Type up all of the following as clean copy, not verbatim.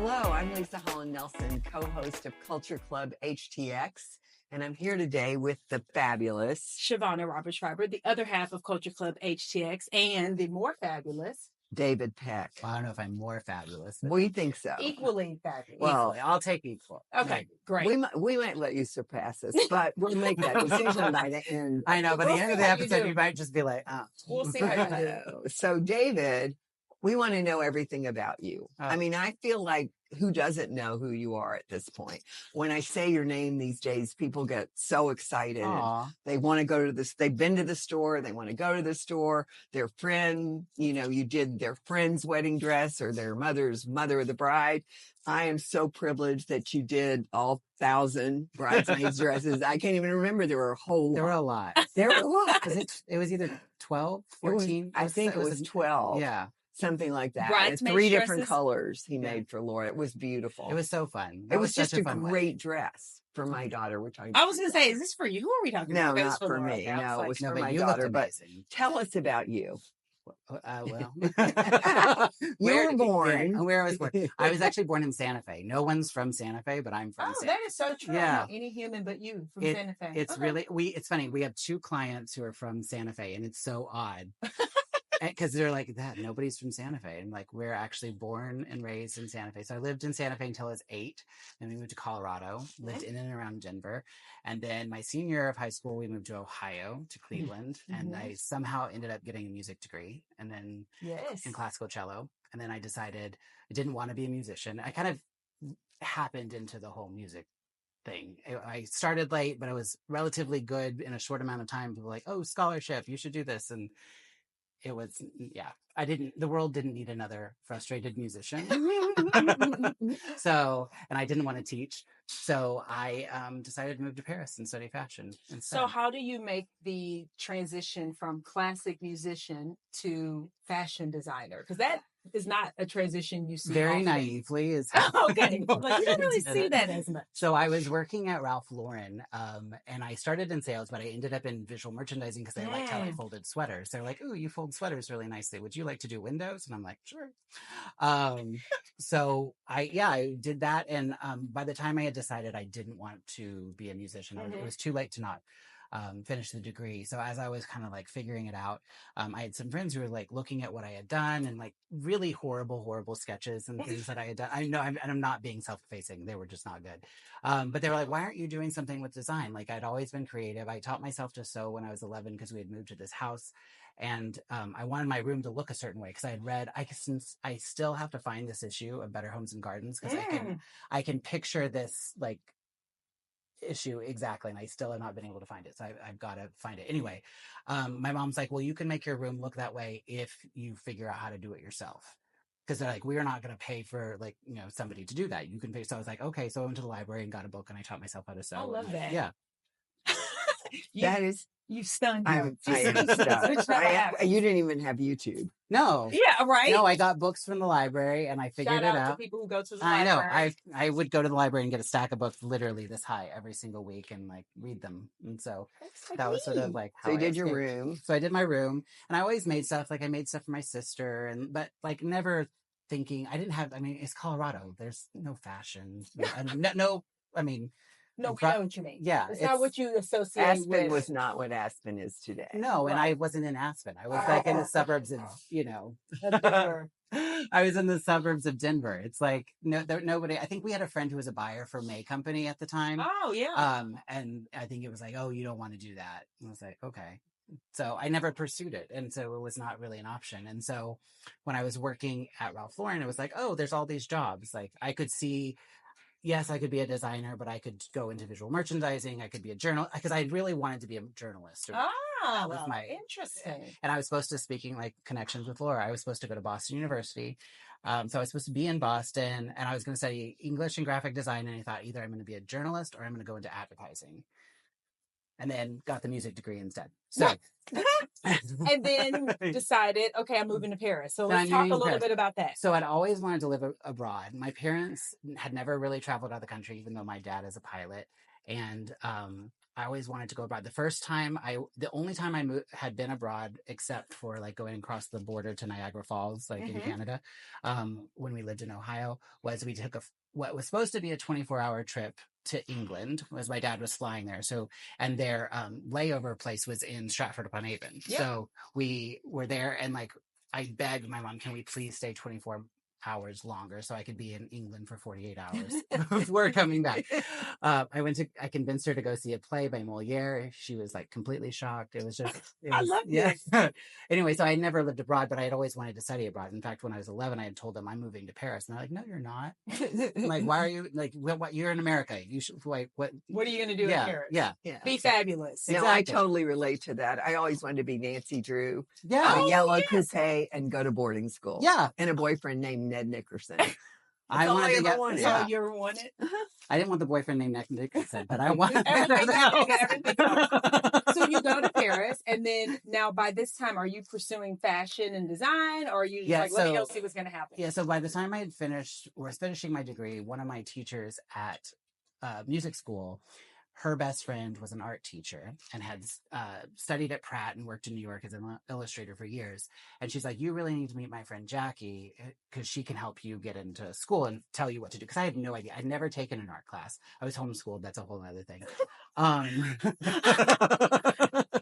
Hello, I'm Leisa Holland-Nelson, co-host of Culture Club HTX, and I'm here today with the fabulous Shavonnah Schreiber, the other half of Culture Club HTX, and the more fabulous David Peck. Well, I don't know if I'm more fabulous. We think so. Equally fabulous. Well, equally. I'll take equal. Okay, great. We might let you surpass us, but we'll make that decision by the end. I know, by We'll the end of see the how you episode, do. you might just be like, We'll see how you do. So, David, we want to know everything about you. Oh. I mean, I feel like who doesn't know who you are at this point? When I say your name these days, people get so excited. Aw. They want to go to this. They've been to the store. They want to go to the store. Their friend, you did their friend's wedding dress or their mother's mother of the bride. I am so privileged that you did all 1,000 bridesmaids dresses. I can't even remember. There were a whole There were lot. a lot. There were a lot. It was either 12, 14? I think it was 12. Yeah. Something like that. Bridesmaid 3 different dresses? colors he made for Laura. It was beautiful. It was so fun. It was just such a fun great dress for my daughter. We're talking. I was going to say, is this for you? Who are we talking No, about? It was not for Laura. me. Okay, I No, was it was No, for but my you daughter. looked But amazing. tell us about you. Well, You were born. Where I was born. I was actually born in Santa Fe. No one's from Santa Fe, but I'm from Oh, Santa Fe. that is so true. Yeah. Any human but you from It- Santa Fe. It's Okay. really, it's funny. We have 2 clients who are from Santa Fe, and it's so odd. Because they're like that. Nobody's from Santa Fe. And like, we're actually born and raised in Santa Fe. So I lived in Santa Fe until I was 8. Then we moved to Colorado, lived in and around Denver. And then my senior year of high school, we moved to Ohio, to Cleveland. And I somehow ended up getting a music degree and then Yes. in classical cello. And then I decided I didn't want to be a musician. I kind of happened into the whole music thing. I started late, but I was relatively good in a short amount of time. People were like, oh, scholarship, you should do this. And it was, the world didn't need another frustrated musician. So, and I didn't want to teach. So I decided to move to Paris and study fashion instead. So how do you make the transition from classic musician to fashion designer? Because that is not a transition you see Very often. naively is Okay. Like, you don't really see that as much. So I was working at Ralph Lauren, and I started in sales, but I ended up in visual merchandising because I liked how I folded sweaters. They're like, "Ooh, you fold sweaters really nicely. Would you like to do windows?" And I'm like, "Sure." So I did that, and by the time I had decided I didn't want to be a musician, it was too late to not finish the degree. So as I was kind of like figuring it out, I had some friends who were like looking at what I had done and like really horrible sketches and things that I had done. I know, I'm not being self-effacing. They were just not good. But they were like, why aren't you doing something with design? Like I'd always been creative. I taught myself to sew when I was 11 because we had moved to this house. And I wanted my room to look a certain way because I had read, I still have to find this issue of Better Homes and Gardens because I can picture this like issue exactly, and I still have not been able to find it, so I've got to find it anyway. My mom's like, well, you can make your room look that way if you figure out how to do it yourself, because they're like, we're not going to pay for like somebody to do that. You can pay. So I was like, okay. So I went to the library and got a book and I taught myself how to sew. I love that. Yeah. That is. You stunned I me. am stuck. You didn't even have YouTube. No. Yeah, right? No, I got books from the library and I figured Shout it out out. to people who go to the I know. library. I would go to the library and get a stack of books literally this high every single week and like read them. And so that was sort of like how So you I did your escaped. room. So I did my room, and I always made stuff. Like I made stuff for my sister, but like never thinking I didn't have. I mean, it's Colorado. There's no fashion. No, we know what you mean. Yeah, It's not what you associate Aspen with. was not what Aspen is today. No, and I wasn't in Aspen. I was like in the suburbs of Denver. I was in the suburbs of Denver. It's like nobody. I think we had a friend who was a buyer for May Company at the time. Oh yeah. And I think it was like, oh, you don't want to do that. And I was like, okay. So I never pursued it, and so it was not really an option. And so when I was working at Ralph Lauren, it was like, oh, there's all these jobs. Like I could see. Yes, I could be a designer, but I could go into visual merchandising. I could be a journalist because I really wanted to be a journalist. Interesting. And I was supposed to, speaking like connections with Laura, I was supposed to go to Boston University. So I was supposed to be in Boston, and I was going to study English and graphic design. And I thought either I'm going to be a journalist or I'm going to go into advertising. And then got the music degree instead. So, and then decided, okay, I'm moving to Paris. So Then let's I talk moved a to little Paris. bit about that. So I'd always wanted to live abroad. My parents had never really traveled out of the country, even though my dad is a pilot. And I always wanted to go abroad. The only time I had been abroad, except for like going across the border to Niagara Falls, like in Canada, when we lived in Ohio, was we took what was supposed to be a 24-hour trip to England, was my dad was flying there. So, and their layover place was in Stratford-upon-Avon. Yep. So we were there, and like I begged my mom, can we please stay 24 hours longer so I could be in England for 48 hours before coming back. I convinced her to go see a play by Moliere. She was like completely shocked. I love this. Anyway, so I never lived abroad, but I had always wanted to study abroad. In fact, when I was 11, I had told them I'm moving to Paris. And they're like, no, you're not. I'm like, why are you like, what you're in America. You should like, what are you going to do in Paris? Yeah. Be fabulous. No, Exactly. I totally relate to that. I always wanted to be Nancy Drew. Yeah. A yellow coupe and go to boarding school. Yeah. And a boyfriend named Ned Nickerson. I wanted to get one. Yeah. So you ever wanted? I didn't want the boyfriend named Ned Nickerson, but I wanted everything else. So you go to Paris, and then now by this time, are you pursuing fashion and design, or are you let me go see what's going to happen? Yeah. So by the time I was finishing my degree, one of my teachers at music school, her best friend was an art teacher and had studied at Pratt and worked in New York as an illustrator for years. And she's like, you really need to meet my friend Jackie because she can help you get into school and tell you what to do. Because I had no idea. I'd never taken an art class. I was homeschooled. That's a whole other thing.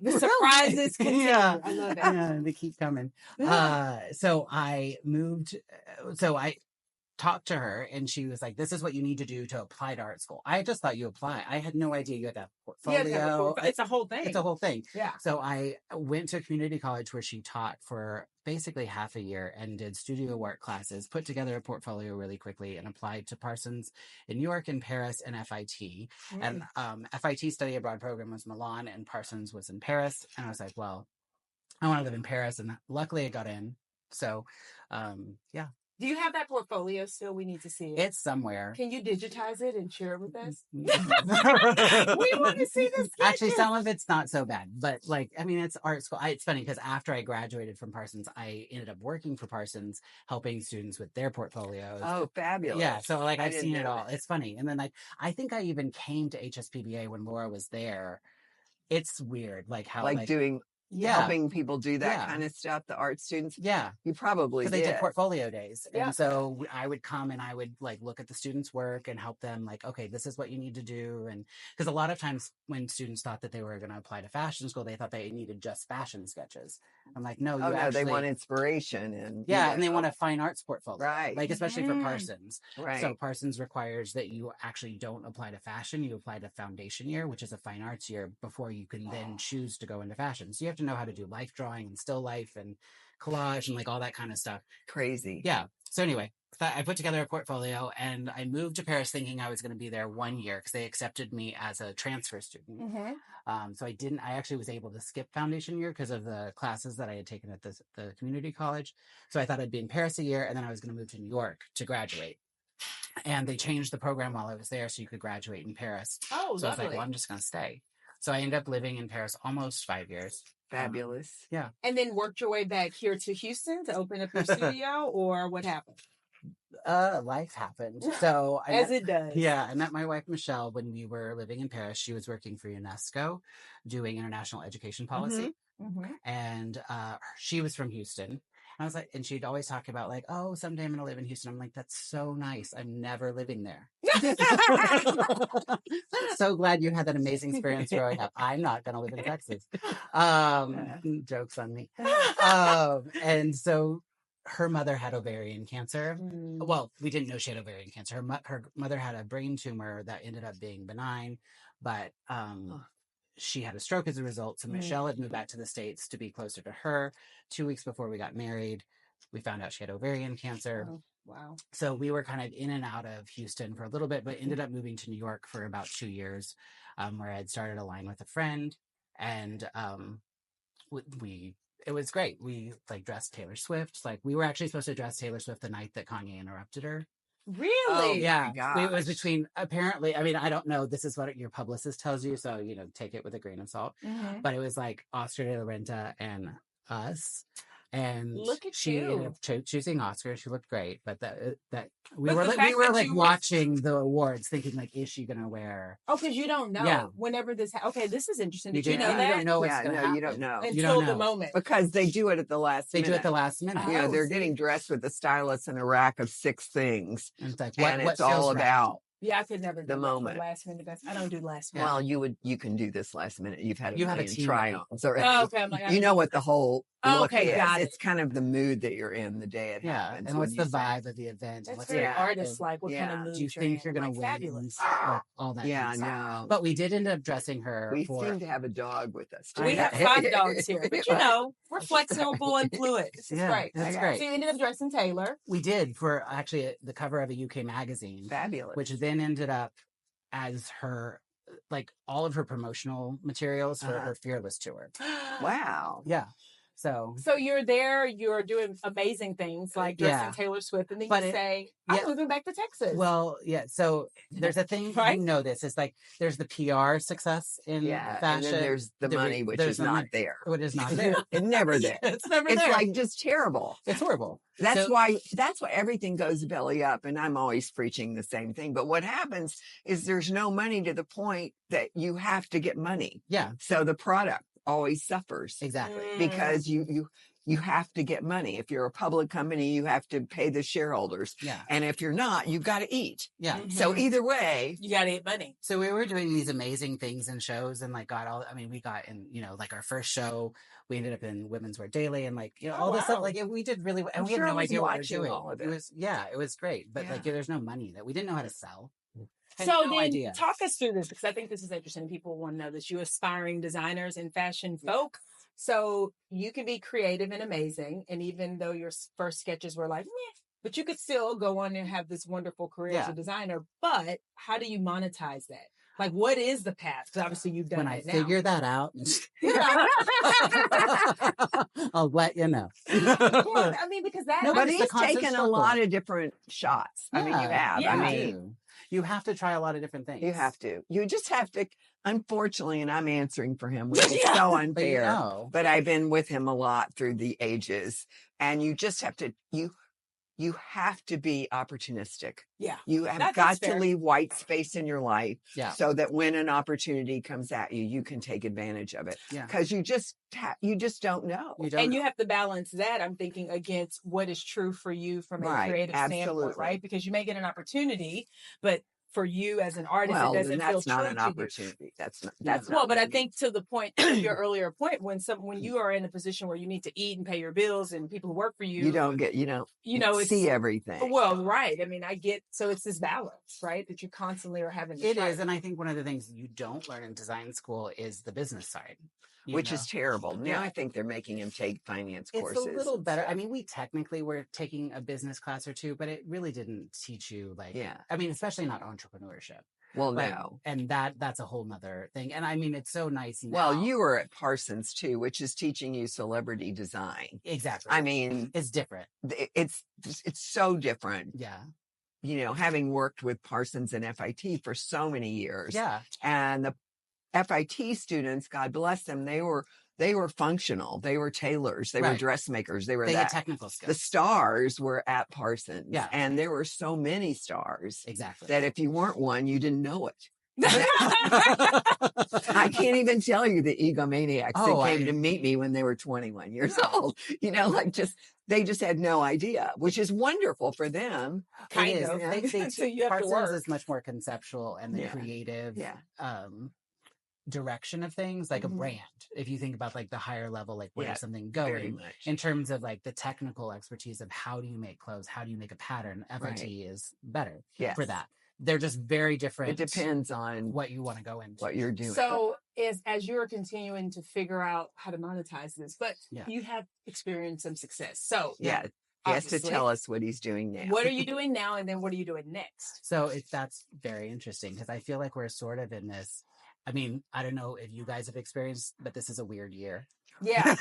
The surprises continue. Yeah. I love it. Yeah, they keep coming. So I moved. So I talked to her, and she was like, this is what you need to do to apply to art school. I just thought you apply. I had no idea you had to have a portfolio. It's a whole thing. It's a whole thing. Yeah. So I went to a community college where she taught for basically half a year and did studio art classes, put together a portfolio really quickly, and applied to Parsons in New York and Paris and FIT. And FIT study abroad program was Milan and Parsons was in Paris. And I was like, well, I want to live in Paris. And luckily I got in. So, yeah. Do you have that portfolio still? We need to see it. It's somewhere. Can you digitize it and share it with us? We want to see this. Actually, some of it's not so bad, but like, I mean, it's art school. It's funny because after I graduated from Parsons, I ended up working for Parsons, helping students with their portfolios. Oh, fabulous. Yeah. So like, I've seen it all. That. It's funny. And then like, I think I even came to HSPBA when Laura was there. It's weird. Like how like doing helping people do that kind of stuff, the art students. Yeah. You probably did. Because they did portfolio days. Yeah. And so I would come and I would like look at the students' work and help them like, okay, this is what you need to do. And because a lot of times when students thought that they were going to apply to fashion school, they thought they needed just fashion sketches. I'm like, no, they want inspiration and and they want a fine arts portfolio. Right. Like especially for Parsons. Right. So Parsons requires that you actually don't apply to fashion. You apply to foundation year, which is a fine arts year, before you can then choose to go into fashion. So you have to know how to do life drawing and still life and collage and like all that kind of stuff. Crazy. Yeah. So anyway, I put together a portfolio and I moved to Paris thinking I was going to be there 1 year because they accepted me as a transfer student. So I actually was able to skip foundation year because of the classes that I had taken at the community college. So I thought I'd be in Paris a year and then I was going to move to New York to graduate. And they changed the program while I was there so you could graduate in Paris. Oh, so I was like, well, I'm just going to stay. So I ended up living in Paris almost 5 years. Fabulous. Yeah. And then worked your way back here to Houston to open up your studio, or what happened? Life happened. So it does. Yeah. I met my wife, Michelle, when we were living in Paris. She was working for UNESCO doing international education policy. And she was from Houston. I was like, and she'd always talk about like, oh, someday I'm going to live in Houston. I'm like, that's so nice. I'm never living there. So glad you had that amazing experience growing up. I'm not going to live in Texas. Jokes on me. And so her mother had ovarian cancer. Well, we didn't know she had ovarian cancer. Her mother had a brain tumor that ended up being benign, but she had a stroke as a result. So Michelle had moved back to the States to be closer to her. 2 weeks before we got married, we found out she had ovarian cancer. Oh, wow. So we were kind of in and out of Houston for a little bit, but ended up moving to New York for about 2 years, where I had started a line with a friend. And it was great. We like dressed Taylor Swift. Like we were actually supposed to dress Taylor Swift the night that Kanye interrupted her. Really? Oh, yeah. It was between, apparently, I mean, I don't know. This is what your publicist tells you. So, take it with a grain of salt. But it was like Austria de la Renta and us. And Look at she ended you. up choosing Oscar. She looked great, but we But were the fact that you were- watching the awards, thinking like, is she gonna wear? Oh, because you don't know Yeah. whenever this. Okay, this is interesting. You Did you know don't that know what's Yeah, gonna no, happen. you don't know. You until don't the know. moment? Because they do it at the last They minute. do it at the last minute. You know, they're see. getting dressed with the stylist and a rack of 6 things. And it's like, And what it's all feels right? about, Yeah, I could never the do moment. last minute best. I don't do last minute. well, you can do this last minute. You've had You a have a million team try-ons already. Oh, okay, I'm like, You know what the whole Oh, look okay, is. got it. It's kind of the mood that you're in the day it Yeah, happens. and when what's you the say- vibe of the event? And That's what's very the artist like. What kind Yeah. of mood Do you you're think in. you're gonna Like, win? fabulous. All that. Yeah, kind of stuff. no. But we did end up dressing her We for. seem to have a dog with us too. We have 5 dogs here, but you know, we're flexible and fluid. This is great. That's Okay. great. So you ended up dressing Taylor. We did for actually the cover of a UK magazine, Fabulous. which then ended up as her, like all of her promotional materials for her Fearless tour. Wow. Yeah. So you're there, you're doing amazing things like dressing Yeah. Taylor Swift, and then But you it- say, I'm yeah. moving back to Texas. well, yeah. So there's a thing, Right? you know, this is like there's the PR success in Yeah. fashion. And then there's the money, which there's is the not money, there. which is not there. It's never there. It's never It's there. like just terrible. It's horrible. That's So- why everything goes belly up, and I'm always preaching the same thing. But what happens is there's no money to the point that you have to get money. Yeah, So the product always suffers exactly. because you have to get money. If you're a public company, you have to pay the shareholders. Yeah, And if you're not, you've got to eat. yeah. Mhm. So either way, You got to get money. So we were doing these amazing things in shows and like we got in, you know, like our first show, we ended up in Women's Wear Daily and like, you know, Oh, all this stuff. wow. Like we did really well. And I'm we had sure I no was idea what we were watching doing. all of It it. was, it was great. But like, Yeah. there's no money that we didn't know how to sell. Had So no then idea. talk us through this, because I think this is interesting. People want to know this. You aspiring designers and fashion folk. So you can be creative and amazing. And even though your first sketches were like, meh, but you could still go on and have this wonderful career as Yeah. a designer. But how do you monetize that? Like, what is the path? Because obviously you've done When I it now. figure that out, Yeah. I'll let you know. Yeah, I mean, because that. No, but it's the he's constant taken a struggle. lot of different shots. I mean, you have. Yeah. I mean, You have to try a lot of different things. you have to. You just have to. Unfortunately, and I'm answering for him, which is so But you unfair. know. But I've been with him a lot through the ages, and you just have to. You have to be opportunistic. Yeah. You have That's got fair. to leave white space in your life Yeah. so that when an opportunity comes at you, you can take advantage of it. Yeah. Because you just don't know. You don't And know. you have to balance that, I'm thinking, against what is true for you from a Right, creative standpoint, absolutely. right? Because you may get an opportunity, but for you as an artist, Well, it then doesn't that's feel not true an to you. opportunity. That's not. Well, but I think to the point of your earlier point, when you are in a position where you need to eat and pay your bills and people who work for you, you don't get. it's see everything. well, right. I mean, I get, so it's this balance, right? That you constantly are having to It try. is, and I think one of the things you don't learn in design school is the business side, you Which know? is terrible. Now Yeah. I think they're making him take finance It's courses. a little and better. stuff. I mean, we technically were taking a business class or two, but it really didn't teach you like. Yeah. I mean, especially not entrepreneurship. Well, Like, no. and that's a whole nother thing. And I mean, it's so nice. Well, now. you were at Parsons too, which is teaching you celebrity design. exactly. I mean, it's different. it's so different. Yeah. Having worked with Parsons and FIT for so many years. Yeah. And the FIT students, God bless them, they were functional. They were tailors. They were Right. dressmakers. They were They had that. technical The skills. stars were at Parsons. Yeah. And there were so many stars Exactly. that if you weren't one, you didn't know it. I can't even tell you the egomaniacs that came to meet me when they were 21 years old. They just had no idea, which is wonderful for them. Kind It is. of. They So you have to Parsons work. is much more conceptual and the Yeah. creative Yeah. direction of things, like Mhm. a brand. If you think about like the higher level, like where Yeah, something Very going much. in terms of like the technical expertise of how do you make clothes, how do you make a pattern, FIT is better Yes. for that. They're just very different. It depends on what you want to go into. what you're doing. So as you're continuing to figure out how to monetize this, but Yeah. you have experienced some success. So yeah. He has to obviously, tell us what he's doing now. what are you doing now, and then what are you doing next? So that's very interesting because I feel like we're sort of in this. I mean, I don't know if you guys have experienced, but this is a weird year. Yeah,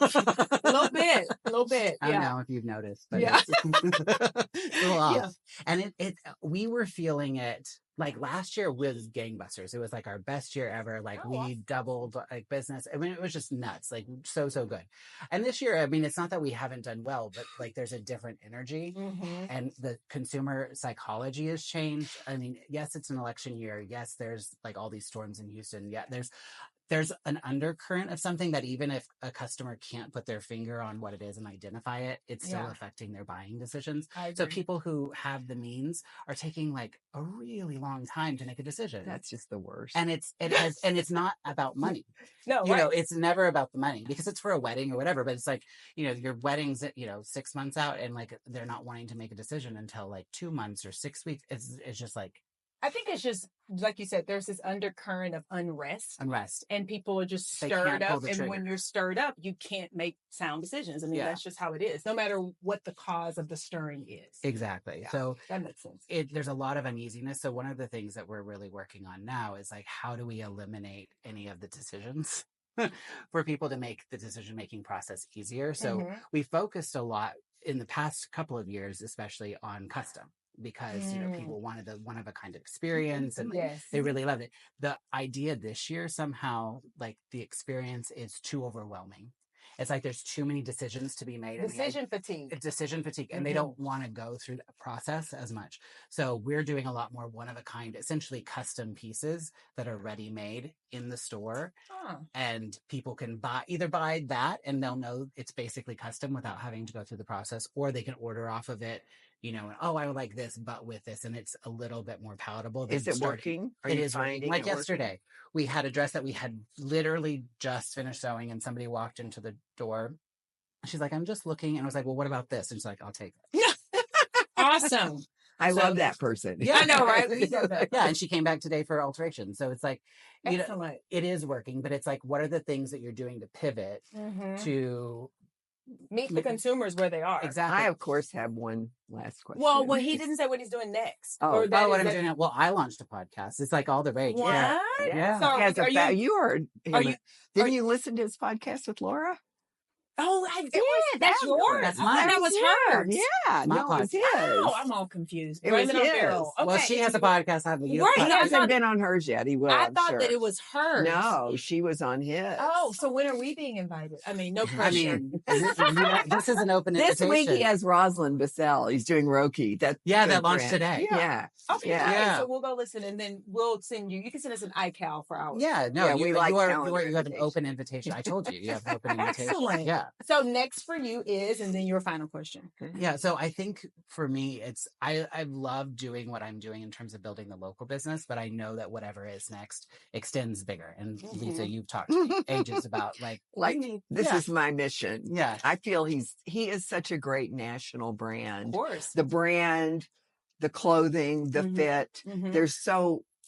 a little bit. I don't Yeah. know if you've noticed, but Yeah. it's a little off. Yeah. And we were feeling it like last year was gangbusters. It was like our best year ever. Like Oh, we awesome. doubled like business. I mean, it was just nuts, like so good. And this year, I mean, it's not that we haven't done well, but like there's a different energy and the consumer psychology has changed. I mean, yes, it's an election year. Yes, there's like all these storms in Houston. Yeah, there's an undercurrent of something that even if a customer can't put their finger on what it is and identify it, it's still affecting their buying decisions. So people who have the means are taking like a really long time to make a decision. That's just the worst. And it's not about money. No, you right. know, it's never about the money because it's for a wedding or whatever, but it's like, you know, your wedding's, 6 months out and like they're not wanting to make a decision until like 2 months or 6 weeks. It's just like, I think it's just like you said, there's this undercurrent of unrest, and people are just stirred up. And when you're stirred up, you can't make sound decisions. I mean, that's just how it is, no matter what the cause of the stirring is. Exactly. Yeah, so that makes sense. There's a lot of uneasiness. So one of the things that we're really working on now is like, how do we eliminate any of the decisions for people to make the decision-making process easier? So we focused a lot in the past couple of years, especially on custom. Because people wanted a one-of-a-kind experience and they really loved it. The idea this year somehow, like the experience is too overwhelming. It's like there's too many decisions to be made. Decision fatigue. And they don't want to go through that process as much. So we're doing a lot more one-of-a-kind, essentially custom pieces that are ready-made in the store. And people can either buy that and they'll know it's basically custom without having to go through the process, or they can order off of it. I would like this, but with this, and it's a little bit more palatable. Is it working? It is working. Like yesterday, we had a dress that we had literally just finished sewing, and somebody walked into the door. She's like, "I'm just looking," and I was like, "Well, what about this?" And she's like, "I'll take it." Awesome. I love that person. Yeah, I know, right? Yeah, and she came back today for alteration. So it's like, excellent. It is working, but it's like, what are the things that you're doing to pivot to meet the consumers where they are? Exactly. I, of course, have one last question. Well, he didn't say what he's doing next. What I'm doing. Well, I launched a podcast. It's like all the rage. What? Yeah. So you heard him. Didn't you listen to his podcast with Laura? Oh, I did. That's yours. That's mine. That was hers. Yeah. My no, it's his. Oh, I'm all confused. It was his. Okay. Well, she has a podcast. I have He hasn't been on hers yet. He will. I thought that it was hers. No, she was on his. Oh, so when are we being invited? I mean, no pressure. This is an open invitation. This week he has Rosalind Bissell. He's doing Roki. That launched today. Yeah. Okay. Yeah. So we'll go listen, and then we'll send you. You can send us an iCal for ours. Yeah. No, you have an open invitation. I told you have an open invitation. Excellent. Yeah. So next for you is, and then your final question. Yeah. So I think for me, it's I love doing what I'm doing in terms of building the local business, but I know that whatever is next extends bigger. And Leisa, you've talked to me ages about this is my mission. Yeah. I feel he is such a great national brand. Of course. The brand, the clothing, the fit. There's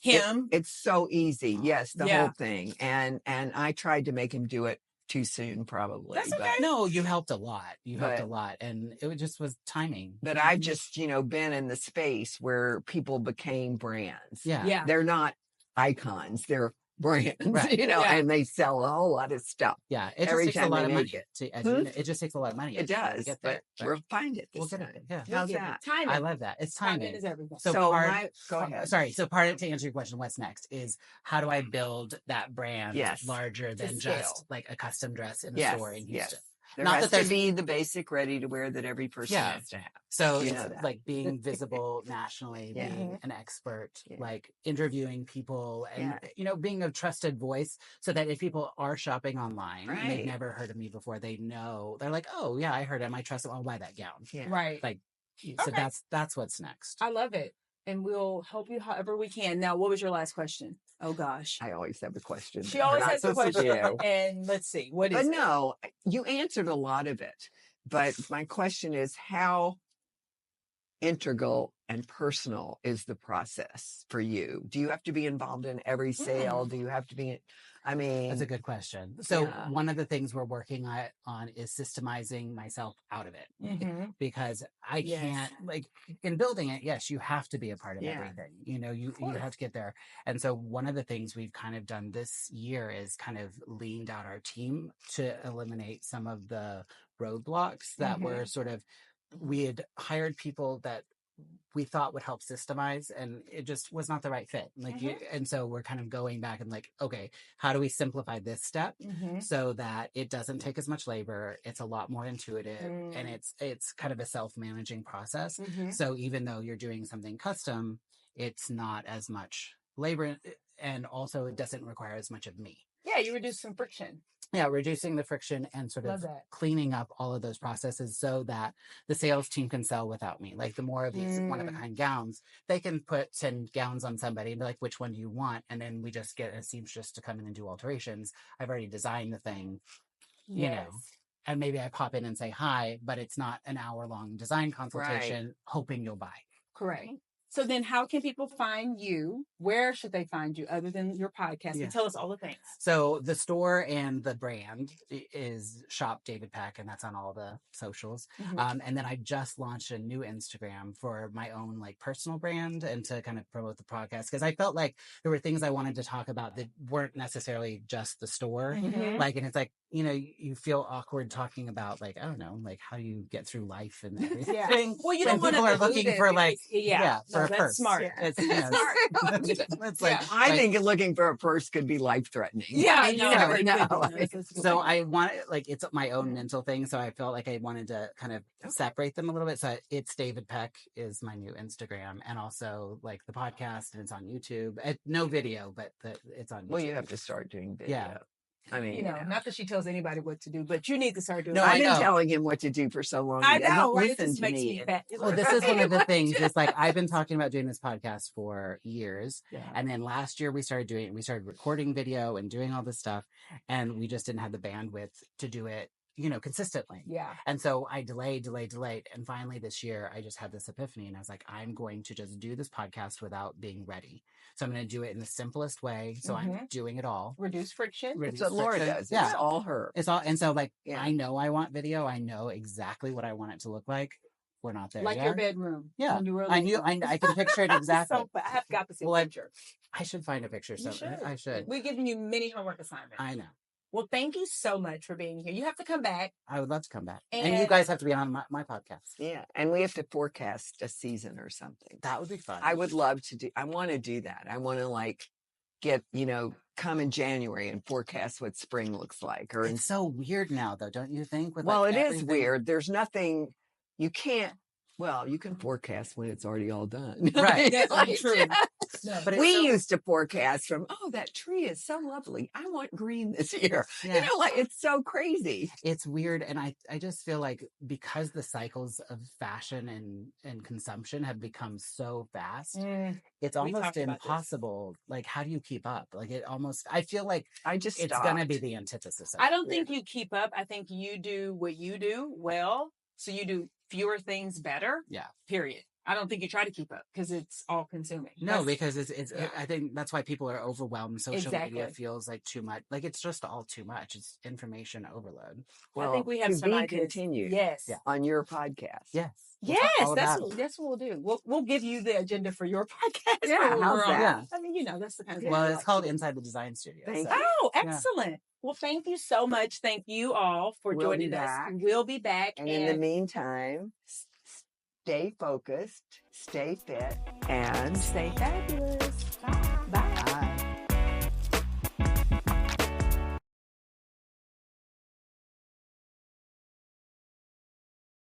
it's so easy. Yes. The whole thing. And I tried to make him do it too soon, probably. That's okay. No, you helped a lot. Helped a lot. And it just was timing. But I've just, been in the space where people became brands. Yeah. They're not icons. They're brands, right. And they sell a whole lot of stuff. Yeah. It just takes a lot of money. It just takes a lot of money. It does. To get there, but we'll find it. We'll get it. Yeah. How's that? Timing. I love that. It's timing. Is everything. So go ahead. Sorry. So part of, to answer your question, what's next is how do I build that brand larger than just like a custom dress in a store in Houston? There has to be the basic ready to wear that every person has to have. So it's like being visible nationally, being an expert, like interviewing people and, being a trusted voice so that if people are shopping online and they've never heard of me before, they know, they're like, oh yeah, I heard him. I trust him. I'll buy that gown. Yeah. Right. Like, so that's what's next. I love it. And we'll help you however we can. Now, what was your last question? Oh, gosh. I always have a question. She always has a question. And let's see. What is it? No, you answered a lot of it. But my question is, how integral and personal is the process for you? Do you have to be involved in every sale? Do you have to be... That's a good question. So one of the things we're working on is systemizing myself out of it because I can't, like, in building it, yes, you have to be a part of everything. You have to get there. And so one of the things we've kind of done this year is kind of leaned out our team to eliminate some of the roadblocks that were sort of, we had hired people that we thought would help systemize, and it just was not the right fit. Like and so we're kind of going back and like, okay, how do we simplify this step so that it doesn't take as much labor? It's a lot more intuitive, and it's kind of a self-managing process. So even though you're doing something custom, it's not as much labor, and also it doesn't require as much of me. Yeah, you reduce some friction. Yeah, reducing the friction and sort of cleaning up all of those processes so that the sales team can sell without me. Like the more of these one-of-a-kind gowns, they can put 10 gowns on somebody and be like, which one do you want? And then we just get a seamstress to come in and do alterations. I've already designed the thing, you know, and maybe I pop in and say hi, but it's not an hour-long design consultation hoping you'll buy. Correct. So then how can people find you? Where should they find you other than your podcast? And tell us all the things. So the store and the brand is Shop David Peck, and that's on all the socials. And then I just launched a new Instagram for my own like personal brand and to kind of promote the podcast, because I felt like there were things I wanted to talk about that weren't necessarily just the store. Like, and it's like, you know, you feel awkward talking about like, I don't know, like how you get through life and everything. Well, you don't want to people are looking for like, for a that's purse. smart. It's, you know, it's like, I think looking for a purse could be life-threatening. Yeah, you never know. So I want, like, it's my own mental thing. So I felt like I wanted to kind of separate them a little bit. So it's David Peck is my new Instagram, and also like the podcast, and it's on YouTube. No video, but it's on YouTube. Well, you have to start doing video. Yeah. I mean, you know, not that she tells anybody what to do, but you need to start doing it. No, I've been telling him what to do for so long. I know, right? Listen to me. Well, this is one of the things. It's like I've been talking about doing this podcast for years, and then last year we started recording video and doing all this stuff, and we just didn't have the bandwidth to do it, you know, consistently. Yeah. And so I delayed. And finally this year I just had this epiphany, and I was like, I'm going to just do this podcast without being ready. So I'm going to do it in the simplest way. So I'm doing it all. Reduce friction. That's what Laura does. Yeah. It's all her. It's all. And so like, I know I want video. I know exactly what I want it to look like. We're not there like yet. Your bedroom. Yeah. I can picture it exactly. So, I have got to see a picture. I should find a picture. So I should. We're giving you mini homework assignments. I know. Well, thank you so much for being here. You have to come back. I would love to come back. And you guys have to be on my podcast. Yeah. And we have to forecast a season or something. That would be fun. I would love to I want to do that. I want to like get, you know, come in January and forecast what spring looks like. It's so weird now, though, don't you think? Well, it is weird. There's nothing, you can't. Well, you can forecast when it's already all done. Right. That's true. No, but we used to forecast from, that tree is so lovely. I want green this year. Yeah. You know, like it's so crazy. It's weird. And I just feel like because the cycles of fashion and consumption have become so fast, it's almost impossible. Like, how do you keep up? Like I feel like it's going to be the antithesis. I don't think you keep up. I think you do what you do well. So you do fewer things better. Yeah. Period. I don't think you try to keep up because it's all consuming. No, because it's I think that's why people are overwhelmed. Social media feels like too much. Like it's just all too much. It's information overload. Well, I think we have some ideas. Continued. Yes. On your podcast. Yes. That's what we'll do. We'll give you the agenda for your podcast. Yeah. How's that? Yeah. I mean, you know, that's the kind of Well, it's called Inside the Design Studio. Oh, excellent. Yeah. Well, thank you so much. Thank you all for joining us. We'll be back. And in the meantime, stay focused, stay fit, and stay fabulous. Bye.